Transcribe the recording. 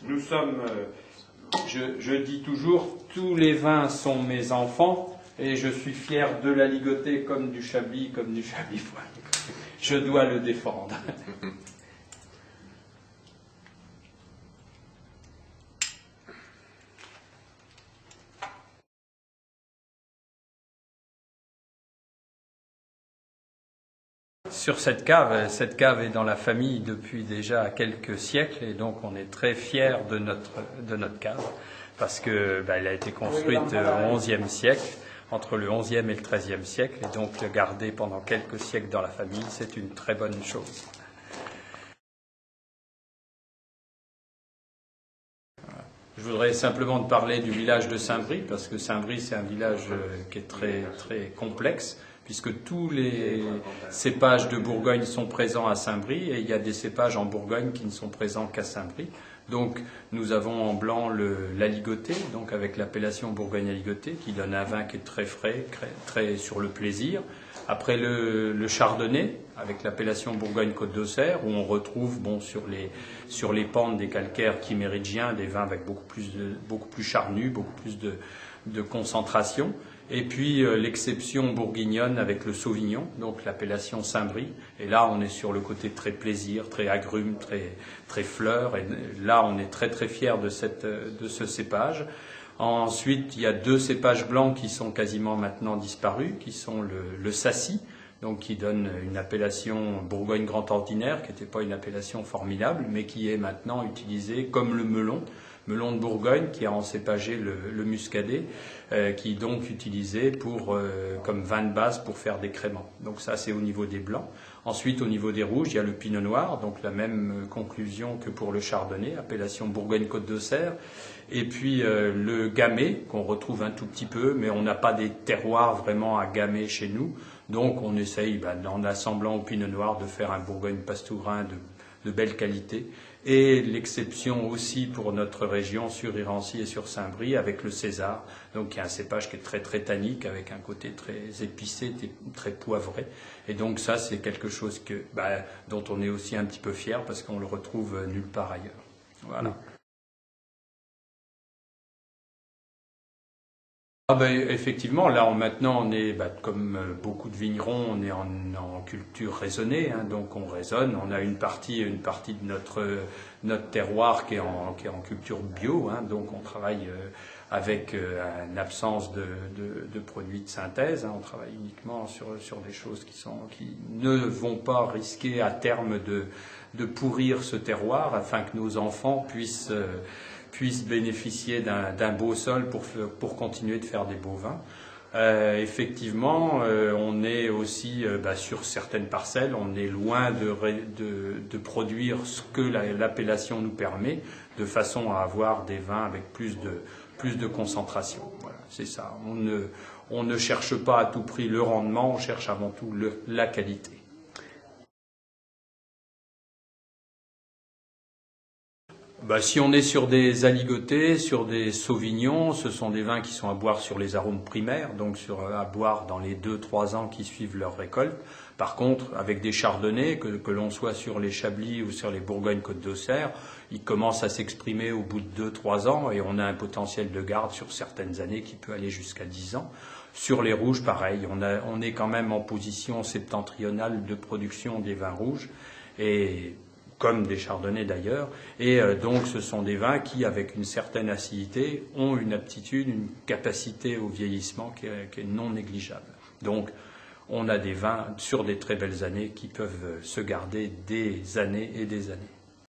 Nous sommes, je dis toujours, tous les vins sont mes enfants et je suis fier de la ligoter comme du Chablis foie. Je dois le défendre. Sur cette cave est dans la famille depuis déjà quelques siècles et donc on est très fiers de notre cave parce que elle a été construite au XIe siècle, entre le XIe et le XIIIe siècle, et donc le garder pendant quelques siècles dans la famille, c'est une très bonne chose. Je voudrais simplement te parler du village de Saint-Brie, parce que Saint-Brie, c'est un village qui est très, très complexe, puisque tous les cépages de Bourgogne sont présents à Saint-Brie, et il y a des cépages en Bourgogne qui ne sont présents qu'à Saint-Brie. Donc, nous avons en blanc la ligotée, donc avec l'appellation Bourgogne à ligotée, qui donne un vin qui est très frais, très sur le plaisir. Après le chardonnay, avec l'appellation Bourgogne-Côte d'Auxerre, où on retrouve sur les pentes des calcaires chiméridgiens des vins avec beaucoup plus charnus, beaucoup plus de concentration. Et puis l'exception bourguignonne avec le Sauvignon, donc l'appellation Saint-Brie. Et là, on est sur le côté très plaisir, très agrumes, très fleurs. Et là, on est très très fiers de ce cépage. Ensuite, il y a deux cépages blancs qui sont quasiment maintenant disparus, qui sont le Sassy, donc qui donne une appellation Bourgogne Grand Ordinaire, qui n'était pas une appellation formidable, mais qui est maintenant utilisée comme le melon de Bourgogne, qui a encépagé le muscadet, qui est donc utilisé comme vin de base pour faire des créments. Donc ça, c'est au niveau des blancs. Ensuite, au niveau des rouges, il y a le pinot noir, donc la même conclusion que pour le chardonnay, appellation Bourgogne-Côte d'Auxerre. Et puis le gamay, qu'on retrouve un tout petit peu, mais on n'a pas des terroirs vraiment à gamay chez nous. Donc on essaye, en assemblant au pinot noir, de faire un Bourgogne-Pastourin de belle qualité. Et l'exception aussi pour notre région sur Irancy et sur Saint-Brie avec le César, donc qui est un cépage qui est très très tannique avec un côté très épicé, très poivré. Et donc ça, c'est quelque chose dont on est aussi un petit peu fier parce qu'on le retrouve nulle part ailleurs. Voilà. Effectivement, là maintenant on est, comme beaucoup de vignerons, on est en culture raisonnée, hein, donc on raisonne. On a une partie de notre terroir qui est en culture bio, hein, donc on travaille avec une absence de produits de synthèse. Hein, on travaille uniquement sur des choses qui ne vont pas risquer à terme de pourrir ce terroir, afin que nos enfants puissent bénéficier d'un beau sol pour continuer de faire des beaux vins. Effectivement, on est aussi sur certaines parcelles, on est loin de produire ce que l'appellation nous permet, de façon à avoir des vins avec plus de concentration. Voilà, c'est ça. On ne cherche pas à tout prix le rendement, on cherche avant tout la qualité. Si on est sur des aligotés, sur des sauvignons, ce sont des vins qui sont à boire sur les arômes primaires, donc à boire dans les 2-3 ans qui suivent leur récolte. Par contre, avec des chardonnays, que l'on soit sur les Chablis ou sur les Bourgogne-Côte d'Auxerre, ils commencent à s'exprimer au bout de 2-3 ans et on a un potentiel de garde sur certaines années qui peut aller jusqu'à 10 ans. Sur les rouges, pareil, on est quand même en position septentrionale de production des vins rouges, et comme des chardonnays d'ailleurs, et donc ce sont des vins qui, avec une certaine acidité, ont une aptitude, une capacité au vieillissement qui est non négligeable. Donc on a des vins sur des très belles années qui peuvent se garder des années et des années.